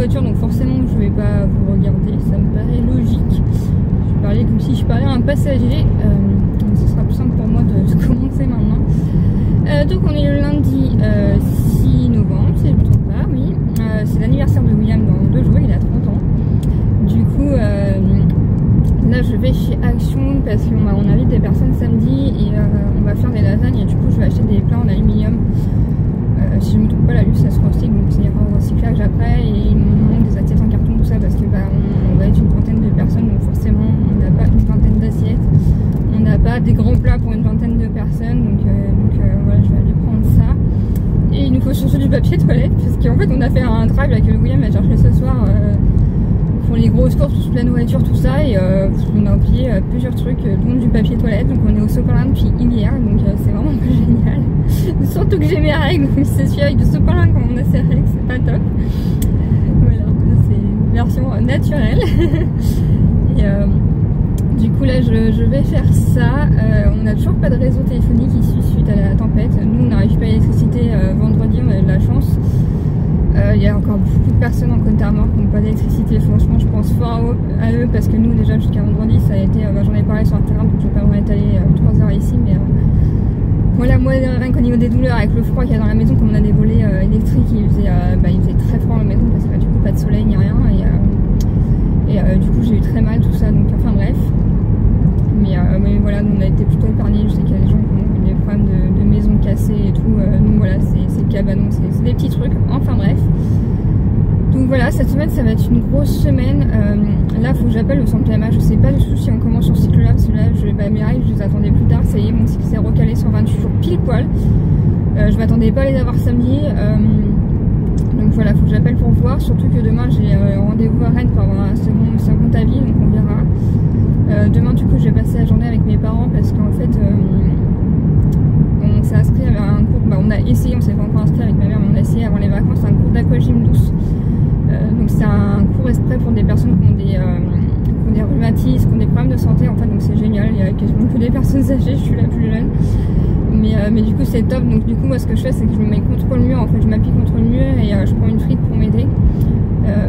voiture, donc forcément je vais pas vous regarder, ça me paraît logique. Je vais parler comme si je parlais à un passager, donc ce sera plus simple pour moi de commencer maintenant. Donc on est le lundi 6 novembre, si je ne me trompe pas, oui. C'est l'anniversaire de William dans 2 jours, il a 30 ans. Du coup, là je vais chez Action parce qu'on invite des personnes samedi et on va faire des lasagnes et du coup je vais acheter des plats en aluminium. Si je ne me trompe pas, la luce ça sera aussi, donc ça ira au recyclage après, et il me manque des assiettes en carton, tout ça, parce que on va être une vingtaine de personnes, donc forcément on n'a pas une vingtaine d'assiettes, on n'a pas des grands plats pour une vingtaine de personnes, donc voilà, je vais aller prendre ça. Et il nous faut surtout du papier toilette, parce qu'en fait on a fait un drive là que William a cherché ce soir pour les grosses courses, toute la nourriture, tout ça, et on a oublié plusieurs trucs, dont du papier toilette, donc on est au sopalin depuis hier, donc c'est vraiment pas génial. Surtout que j'ai mes règles, donc c'est celui avec du sopalin quand on a ses règles, c'est pas top. Voilà, c'est une version naturelle. Et du coup là je vais faire ça. On n'a toujours pas de réseau téléphonique ici suite à la tempête. Nous on n'arrive pas à l'électricité vendredi, on a eu de la chance. Il y a encore beaucoup de personnes en Côte-d'Armor qui n'ont pas d'électricité. Franchement, je pense fort à eux parce que nous, déjà jusqu'à vendredi, ça a été. J'en ai parlé sur un terrain, donc je vais pas vraiment étaler 3 heures ici. Mais voilà, moi, rien qu'au niveau des douleurs, avec le froid qu'il y a dans la maison, comme on a des volets électriques, il faisait très froid dans la maison parce que du coup, pas de soleil ni rien. Et du coup, j'ai eu très mal, tout ça. Donc, enfin, bref. Mais voilà, nous, on a été plutôt épargnés. Je sais qu'il y a des gens qui ont eu des problèmes de maisons cassées et tout. Donc voilà, c'est le cabanon, c'est des petits trucs. Enfin bref. Donc voilà, cette semaine, ça va être une grosse semaine. Là, il faut que j'appelle le centre PMA. Je sais pas du tout si on commence sur ce cycle-là, parce que là, mes règles, je les attendais plus tard. Ça y est, mon cycle s'est recalé sur 28 jours pile poil. Je m'attendais pas à les avoir samedi. Donc voilà, il faut que j'appelle pour voir. Surtout que demain, j'ai rendez-vous à Rennes pour avoir un second avis, donc on verra. Demain, du coup, je vais passer la journée avec mes parents parce qu'en fait, on s'est inscrit à un cours. On a essayé, on s'est pas encore inscrit avec ma mère, mais on a essayé avant les vacances un cours d'aquagym douce. Donc, c'est un cours exprès pour des personnes qui ont des rhumatismes, qui ont des problèmes de santé. En fait, donc c'est génial. Il y a quasiment que des personnes âgées, je suis la plus jeune. Mais du coup, c'est top. Donc, du coup, moi, ce que je fais, c'est que je me mets contre le mur. En fait, je m'appuie contre le mur et je prends une frite pour m'aider.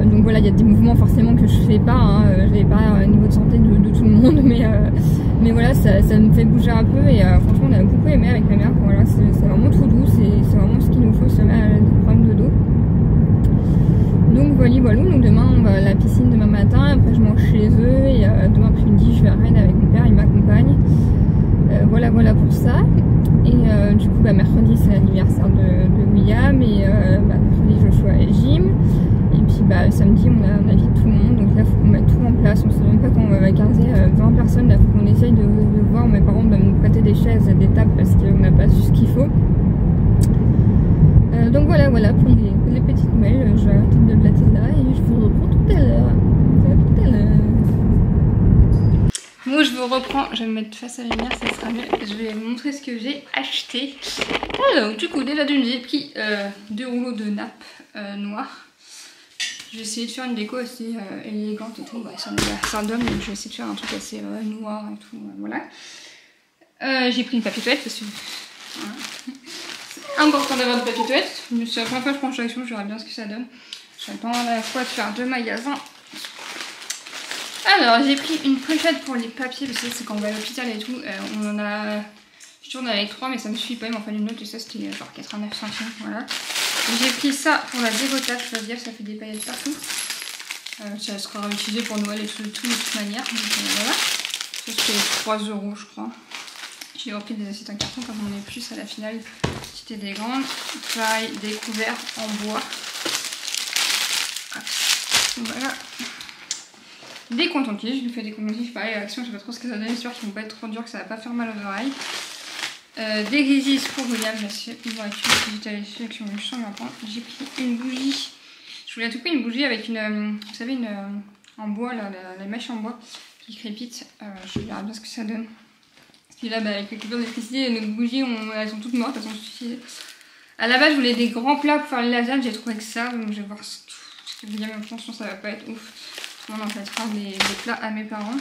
Donc voilà, il y a des mouvements forcément que je fais pas, hein. Je vais pas au niveau de santé de tout le monde, mais voilà, ça me fait bouger un peu et franchement on a beaucoup aimé avec ma mère. Voilà, c'est vraiment tout doux, c'est vraiment ce qu'il nous faut, se mettre des problèmes de dos. Donc voilà, donc demain on va à la piscine demain matin, après je mange chez eux et demain après-midi je vais à Rennes avec mon père, il m'accompagne. Voilà pour ça. Et du coup mercredi c'est l'anniversaire de William et mercredi je suis à la gym. Et puis samedi on invite tout le monde, donc là il faut qu'on mette tout en place, on sait même pas quand on va caser 20 personnes, là il faut qu'on essaye de voir, mes parents doivent nous prêter des chaises et des tables parce qu'on n'a pas su ce qu'il faut. Donc voilà pour les petites nouvelles, je vais arrêter de blater là et je vous reprends tout à l'heure. Bon, je vous reprends, je vais me mettre face à la lumière, ça sera mieux. Je vais vous montrer ce que j'ai acheté. Alors, du coup, déjà d'une, j'ai pris 2 rouleaux de nappes noires. J'ai essayé de faire une déco assez élégante et tout. C'est un anniversaire d'homme, donc je vais essayer de faire un truc assez noir et tout. Voilà. J'ai pris une papier toilette parce que voilà. C'est important d'avoir du papier toilette. C'est la première fois que je prends chez Action, je verrai bien ce que ça donne. J'attends à la fois de faire 2 magasins. Alors, j'ai pris une pochette pour les papiers, parce que c'est quand on va à l'hôpital et tout, on en a... Je tourne avec 3, mais ça me suffit pas, il m'en fallait une autre, et ça c'était genre 89 centimes, voilà. J'ai pris ça pour la dégotage, je dois dire, ça fait des paillettes partout. Ça sera réutilisé pour Noël et tout de toute manière, donc voilà. Ça c'était 3 € je crois. J'ai repris des assiettes en carton, comme on est plus à la finale, c'était des grandes. Pareil, des couverts en bois. Voilà. Des coton-tiges, je lui fais des coton-tiges pareil à Action, je sais pas trop ce que ça donne, j'espère qu'ils vont pas être trop durs, que ça va pas faire mal aux oreilles. Des grisis pour William, ils vont être j'étais allée chez Action, je sens bien. J'ai pris une bougie, je voulais à tout prix une bougie avec une, vous savez, en bois, là, la mèche en bois qui crépite, je verrai bien ce que ça donne. Parce que là, avec les coupures d'électricité, nos bougies, elles sont toutes mortes, elles sont suffisantes. À la base, je voulais des grands plats pour faire les lasagnes, j'ai trouvé que ça, donc je vais voir ce que William me pense, ça va pas être ouf. On va faire des plats à mes parents.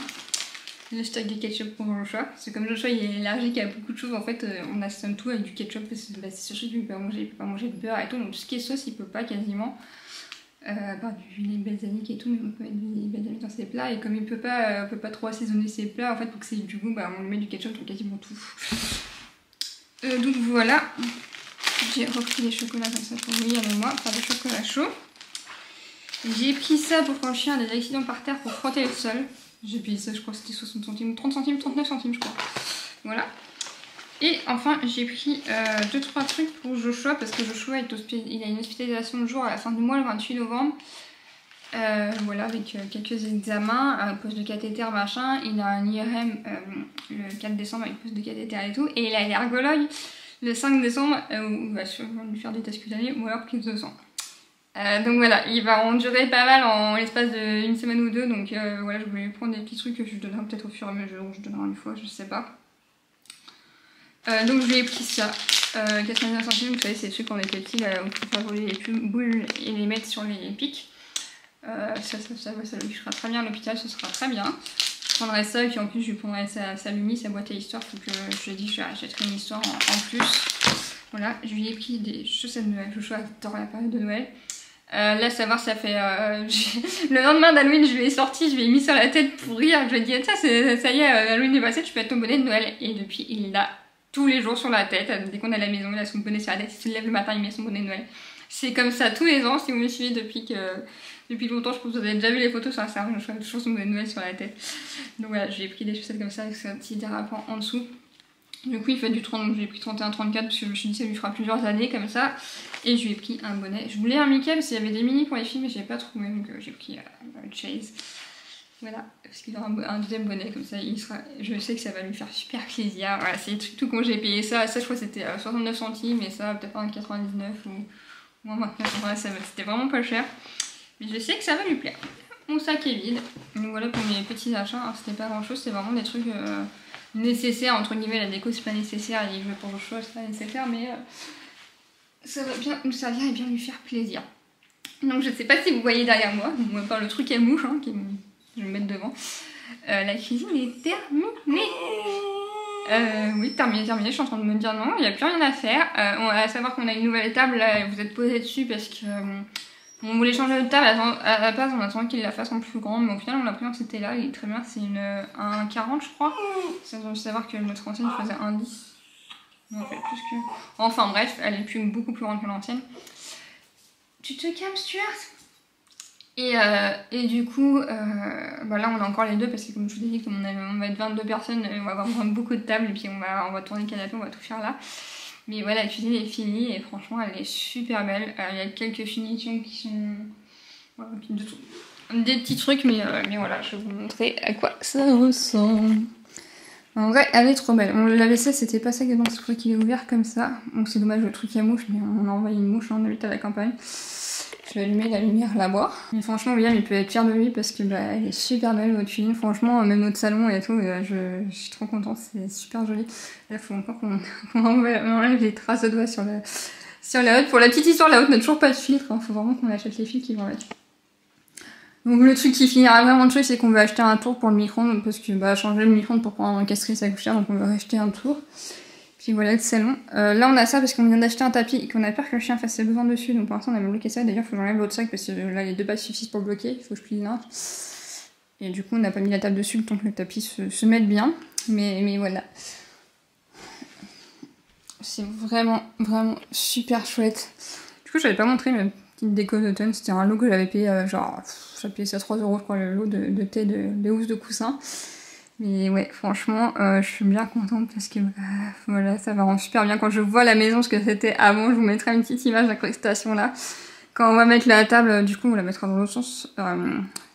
Le steak de ketchup pour Joshua. C'est comme Joshua il est allergique à beaucoup de choses. En fait, on assomme tout avec du ketchup. C'est ce truc qu'il peut pas manger. Il peut pas manger de beurre et tout. Donc tout ce qui est sauce, il peut pas quasiment. à part du huile balsamique et tout, mais on peut mettre du huile balsamique dans ses plats. Et comme il peut pas trop assaisonner ses plats, en fait, pour que c'est du goût, bah, on lui met du ketchup dans quasiment tout. Donc voilà, j'ai repris les chocolats comme ça pour lui avec moi, faire des chocolats chauds. J'ai pris ça pour quand le chien a des accidents par terre pour frotter le sol. J'ai payé ça, je crois que c'était 60 centimes, 30 centimes, 39 centimes, je crois. Voilà. Et enfin, j'ai pris 2-3 trucs pour Joshua, parce que Joshua il a une hospitalisation de jour à la fin du mois, le 28 novembre. Voilà, avec quelques examens, un poste de cathéter, machin. Il a un IRM le 4 décembre avec poste de cathéter et tout. Et il a l'ergologue le 5 décembre, où il va sûrement lui faire des tests cutanés ou alors prise de sang. Donc voilà, il va en durer pas mal en l'espace d'une semaine ou deux. Donc voilà, je voulais prendre des petits trucs que je donnerai peut-être au fur et à mesure, ou je donnerai une fois, je sais pas. Donc je lui ai pris ça, 99 centimes, vous savez c'est ceux qu'on était petits là, où on peut rouler les boules et les mettre sur les pics. Ça lui fera très bien à l'hôpital, ce sera très bien. Je prendrai ça et puis en plus je lui prendrai sa Lumi, sa boîte à histoire, faut que je lui ai dit que je lui achèterai une histoire en plus. Voilà, je lui ai pris des chaussettes de Noël, Joshua adore la période de Noël. Là, savoir, ça fait... le lendemain d'Halloween, je lui ai sorti, je lui ai mis sur la tête pour rire. Je lui ai dit, ça y est, Halloween est passé, tu peux être ton bonnet de Noël. Et depuis, il l'a tous les jours sur la tête. Dès qu'on est à la maison, il a son bonnet sur la tête. Il se lève le matin, il met son bonnet de Noël. C'est comme ça tous les ans. Si vous me suivez depuis longtemps, je pense que vous avez déjà vu les photos sur Instagram. Je fais toujours son bonnet de Noël sur la tête. Donc voilà, j'ai pris des chaussettes comme ça avec un petit dérapant en dessous. Du coup il fait du 30, donc j'ai pris 31-34 parce que je me suis dit ça lui fera plusieurs années comme ça. Et je lui ai pris un bonnet. Je voulais un Mickey parce qu'il y avait des mini pour les filles mais je n'ai pas trouvé, donc j'ai pris Chase. Voilà, parce qu'il aura un deuxième bonnet comme ça, je sais que ça va lui faire super plaisir. Voilà, c'est des trucs tout con, j'ai payé ça je crois que c'était 69 centimes et ça peut-être pas 99 ou moins maintenant. Voilà, c'était vraiment pas cher. Mais je sais que ça va lui plaire. Mon sac est vide. Donc voilà pour mes petits achats, hein. C'était pas grand chose, c'était vraiment des trucs... nécessaire, entre guillemets, la déco c'est pas nécessaire, les jeux pour Joshua c'est pas nécessaire, mais ça va bien nous servir et bien lui faire plaisir. Donc je sais pas si vous voyez derrière moi, par le truc à mouche, hein, je vais me mettre devant. La cuisine est terminée. Oui, terminée, je suis en train de me dire non, il n'y a plus rien à faire. On va savoir qu'on a une nouvelle table, là, vous êtes posé dessus parce que... on voulait changer de table, à la base on attendait qu'il la fasse en plus grande, mais au final on l'a pris en c'était là, il est très bien, c'est un 40 je crois. Ça doit savoir que notre ancienne faisait un 10. En fait, plus que... Enfin bref, elle est beaucoup plus grande que l'ancienne. Tu te calmes Stuart. Et du coup, bah là on a encore les deux parce que comme je vous ai dit, comme on va être 22 personnes, on va avoir beaucoup de tables et puis on va tourner le canapé, on va tout faire là. Mais voilà, la cuisine est finie et franchement elle est super belle. Il y a quelques finitions qui sont... Voilà, des petits trucs, mais voilà, je vais vous montrer à quoi ça ressemble. En vrai, elle est trop belle. On la vaisselle, c'était pas ça dedans, je crois qu'il est ouvert comme ça. Donc c'est dommage le truc à mouche, mais on a envoyé une mouche, on habite à la campagne. Je vais allumer la lumière là-bas. Mais franchement, William, il peut être fier de lui parce que elle est super belle votre cuisine. Franchement, même notre salon et tout, je suis trop contente, c'est super joli. Là, il faut encore qu'on enlève les traces de doigts sur la haute. Pour la petite histoire, la haute n'a toujours pas de filtre. Hein. Faut vraiment qu'on achète les fils qui vont avec. Donc le truc qui finira vraiment de truc, c'est qu'on va acheter un tour pour le micro-ondes parce que changer le micro-ondes pour pouvoir encastrer sa couchière, donc on va acheter un tour. Puis voilà le salon. Là on a ça parce qu'on vient d'acheter un tapis et qu'on a peur que le chien fasse ses besoins dessus, donc pour l'instant on a bloqué ça. D'ailleurs faut que j'enlève l'autre sac parce que là les deux bases suffisent pour bloquer, il faut que je plie l'un. Et du coup on n'a pas mis la table dessus le temps que le tapis se mette bien. Mais voilà. C'est vraiment super chouette. Du coup j'avais pas montré ma petite déco d'automne, c'était un lot que j'avais payé j'avais payé ça 3 € je crois, le lot de thé de housse de coussin. Mais ouais, franchement, je suis bien contente parce que voilà, ça va rendre super bien. Quand je vois la maison, ce que c'était avant, je vous mettrai une petite image d'incrustation là. Quand on va mettre la table, du coup, on la mettra dans l'autre sens.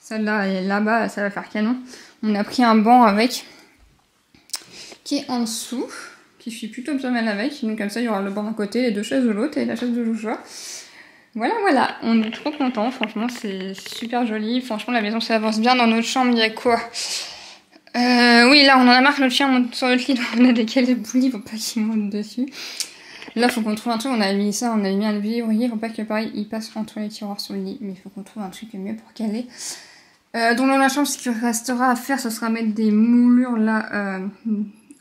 Celle-là et là-bas, ça va faire canon. On a pris un banc avec, qui est en dessous, qui suit plutôt bien mal avec. Donc comme ça, il y aura le banc d'un côté, les deux chaises de l'autre et la chaise de Joshua. Voilà, on est trop contents. Franchement, c'est super joli. Franchement, la maison s'avance bien. Dans notre chambre, il y a quoi ? Oui, là on en a marre que notre chien monte sur notre lit, donc on a décalé le boulis pour pas qu'il monte dessus. Là faut qu'on trouve un truc, on a mis ça, on a mis un vivrier, faut pas que pareil il passe entre les tiroirs sur le lit, mais il faut qu'on trouve un truc mieux pour caler. Donc dans la chambre, ce qu'il restera à faire, ce sera mettre des moulures là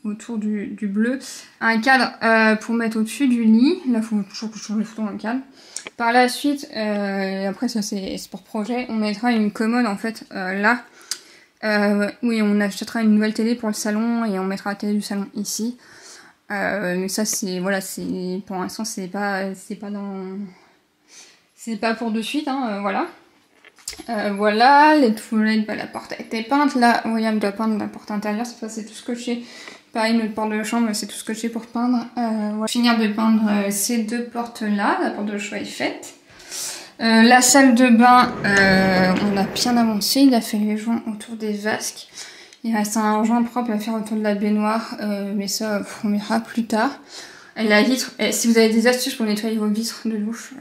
autour du bleu, un cadre pour mettre au-dessus du lit. Là, il faut toujours que je change les photos dans le cadre. Par la suite, après ça c'est pour projet, on mettra une commode en fait là. Oui, on achètera une nouvelle télé pour le salon et on mettra la télé du salon ici. Mais ça c'est voilà, c'est pour l'instant c'est pas pour de suite, hein, voilà. Voilà, les toilettes, bah, la porte a été peinte. Là, William doit peindre la porte intérieure, c'est tout scotché. Pareil, notre porte de chambre, c'est tout scotché pour peindre. Voilà. Finir de peindre ces deux portes-là, la porte de choix est faite. La salle de bain, on a bien avancé, il a fait les joints autour des vasques. Il reste un joint propre à faire autour de la baignoire, mais ça, on verra plus tard. Et la vitre, si vous avez des astuces pour nettoyer vos vitres de douche,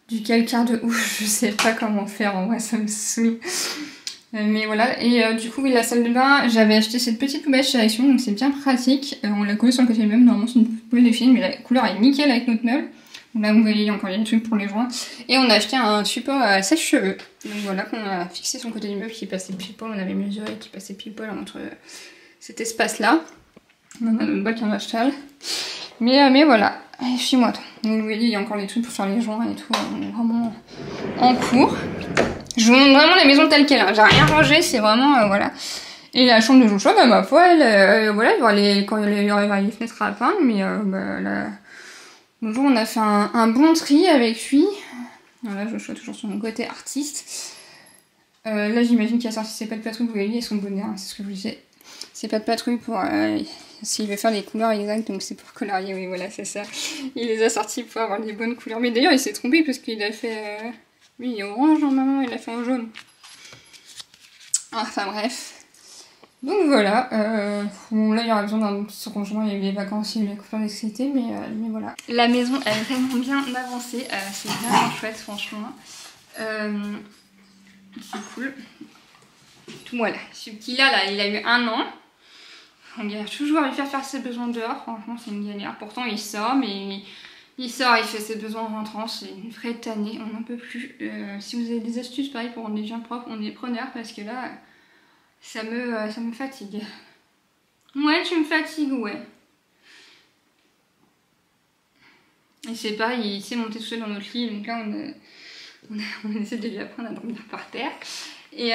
du calcaire de ouf, je sais pas comment faire, en vrai ça me saoule. Mais voilà, et du coup, oui, la salle de bain, j'avais acheté cette petite poubelle chez Action, donc c'est bien pratique. On l'a collée sur le côté du meuble, normalement c'est une poubelle de film, mais la couleur est nickel avec notre meuble. Donc là, vous voyez, il y a encore des trucs pour les joints. Et on a acheté un support à sèche-cheveux. Donc voilà, qu'on a fixé sur le côté du meuble qui passait pile poil, on avait mesuré qui passait pile poil entre cet espace-là. On a notre bac en achtal. Mais voilà, suis-moi. Donc vous voyez, il y a encore les trucs pour faire les joints et tout, on est vraiment en cours. Je vous montre vraiment la maison telle qu'elle est, j'ai rien rangé, c'est vraiment, voilà. Et la chambre de Joshua, bah ma foi, voilà, quand il y aura les fenêtres à peindre, mais bah là... Bonjour, on a fait un bon tri avec lui. Voilà, Joshua toujours sur mon côté artiste. Là, j'imagine qu'il a sorti ses pattes de patrouille, vous voyez, et son bonnet, hein, c'est ce que je vous disais. Ses pattes de patrouille pour... s'il veut faire les couleurs exactes, donc c'est pour colorier, oui, voilà, c'est ça. Il les a sortis pour avoir les bonnes couleurs. Mais d'ailleurs, il s'est trompé parce qu'il a fait... Lui, il est orange normalement, il l'a fait en jaune. Enfin, bref. Donc voilà, bon, là il y aura besoin d'un petit rangement, il y a eu les vacances, il y a eu la coupure d'électricité, mais voilà. La maison est vraiment bien avancée, c'est vraiment chouette franchement. C'est cool. Tout voilà, ce petit là, il a eu 1 an. On galère toujours à lui faire ses besoins dehors, franchement c'est une galère. Pourtant il sort, mais il sort, il fait ses besoins en rentrant, c'est une vraie tannée, on n'en peut plus. Si vous avez des astuces pareil pour rendre les gens propres, on est preneurs parce que là... Ça me fatigue. Ouais, tu me fatigues, ouais. Et c'est pareil, il sait monter tout seul dans notre lit, donc là on essaie de lui apprendre à dormir par terre. Et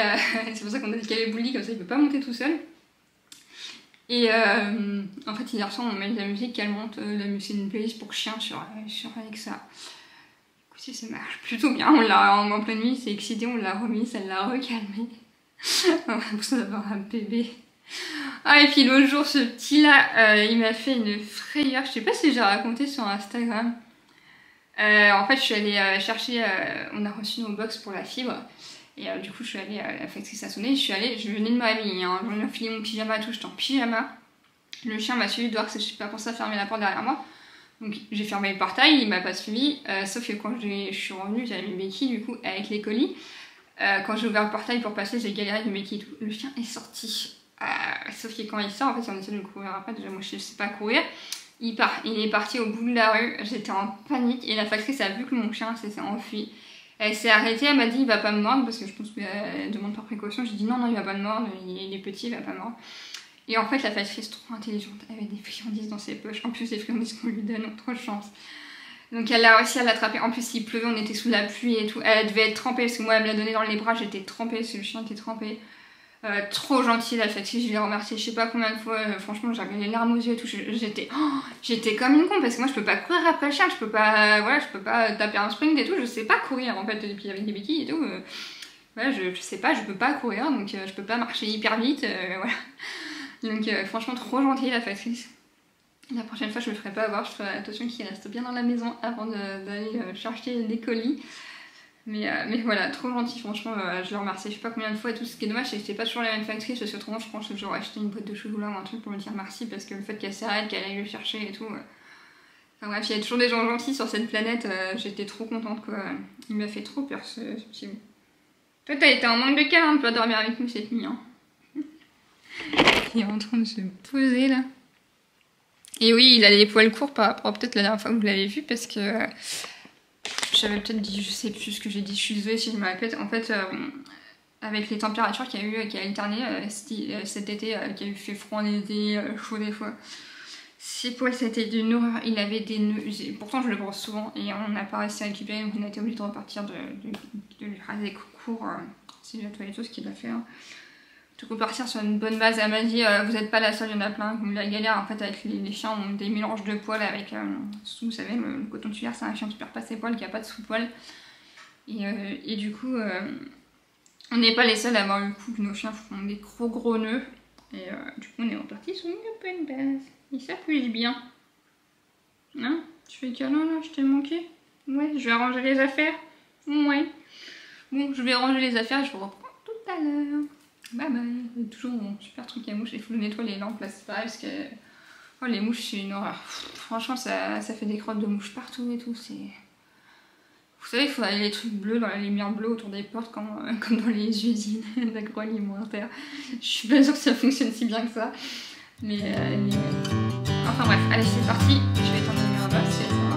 c'est pour ça qu'on a décalé le bout de lit, comme ça il peut pas monter tout seul. Et en fait hier soir on met de la musique calmante, c'est une playlist pour chien sur Alexa. Écoutez, ça marche plutôt bien, on l'a en pleine nuit, c'est excité, on l'a remis, ça l'a recalmé. On a l'impression d'avoir un bébé. Ah, et puis l'autre jour, ce petit là, il m'a fait une frayeur. Je sais pas si j'ai raconté sur Instagram. En fait, je suis allée chercher. On a reçu nos box pour la fibre. Et du coup, je suis allée à la factrice a sonné. Je venais de m'habiller. Hein. Je venais de filer mon pyjama et tout. J'étais en pyjama. Le chien m'a suivi dehors. Je sais pas pensé à fermer la porte derrière moi. Donc j'ai fermé le portail. Il m'a pas suivi. Sauf que quand je suis revenue, j'avais mes béquilles du coup avec les colis. Quand j'ai ouvert le portail pour passer, j'ai galéré de mes béquilles et tout. Le chien est sorti. Sauf que quand il sort, en fait, on essaie de le courir après. Déjà, moi, je sais pas courir. Il part. Il est parti au bout de la rue. J'étais en panique. Et la factrice a vu que mon chien s'est enfui. Elle s'est arrêtée. Elle m'a dit, il va pas me mordre. Parce que je pense qu'elle demande par précaution. J'ai dit, non, il va pas me mordre. Il est petit, il va pas me mordre. Et en fait, la factrice, trop intelligente. Elle avait des friandises dans ses poches. En plus, des friandises qu'on lui donne, trop de chance. Donc elle a réussi à l'attraper. En plus il pleuvait, on était sous la pluie et tout. Elle devait être trempée parce que moi elle me l'a donné dans les bras, j'étais trempée parce que le chien était trempé. Trop gentil la factrice, je l'ai remercié je sais pas combien de fois. Franchement j'avais les larmes aux yeux et tout. J'étais comme une con parce que moi je peux pas courir après le chien, je peux pas taper un sprint et tout. Je sais pas courir en fait, et puis avec des béquilles et tout. Voilà, je sais pas, je peux pas courir donc je peux pas marcher hyper vite. Voilà. Donc franchement trop gentille la factrice. La prochaine fois, je me ferai pas avoir, je ferai attention qu'il reste bien dans la maison avant d'aller chercher les colis. Mais voilà, trop gentil, franchement, je le remercie je sais pas combien de fois et tout. Ce qui est dommage, c'est que c'est pas toujours la même factrice, parce que autrement, je pense que j'aurais acheté une boîte de chocolat ou un truc pour me dire merci, parce que le fait qu'elle s'arrête, qu'elle aille le chercher et tout. Enfin bref, il y a toujours des gens gentils sur cette planète, j'étais trop contente quoi. Il m'a fait trop peur ce petit bout. Toi, t'as été en manque de câlin de pas dormir avec nous cette nuit, hein. Il est en train de se poser là. Et oui, il a les poils courts par rapport peut-être la dernière fois que vous l'avez vu parce que j'avais peut-être dit, je sais plus ce que j'ai dit, je suis désolée si je me répète. En fait, avec les températures qu'il y a eu, qui a alterné cet été, qui a eu fait froid en été, chaud des fois. Ses poils, c'était d'une horreur. Il avait des nœuds. Pourtant, je le brosse souvent et on n'a pas réussi à récupérer, donc on a été obligé de repartir de lui raser court. C'est la toiletteuse qui l'a fait. Hein. De repartir sur une bonne base. Elle m'a dit vous n'êtes pas la seule, il y en a plein. Comme la galère en fait avec les chiens ont des mélanges de poils avec vous savez, le coton tuère, c'est un chien qui perd pas ses poils, qui a pas de sous-poils. Et du coup, on n'est pas les seuls à avoir le coup que nos chiens font des gros nœuds. Et du coup, on est reparti sur une bonne base. Et ça plus bien. Hein? Tu fais câlin là, je t'ai manqué? Ouais, je vais ranger les affaires. Ouais. Bon, je vais ranger les affaires et je vous reprends tout à l'heure. Bye bye. C'est toujours mon super truc à mouches. Il faut nettoyer les lampes là, c'est pareil parce que oh, les mouches c'est une horreur. Franchement, ça fait des crottes de mouches partout et tout. C'est. Vous savez, il faut aller les trucs bleus dans la lumière bleue autour des portes comme dans les usines d'agroalimentaire. Je suis pas sûre que ça fonctionne si bien que ça. Mais enfin bref, allez c'est parti. Je vais éteindre la lumière là.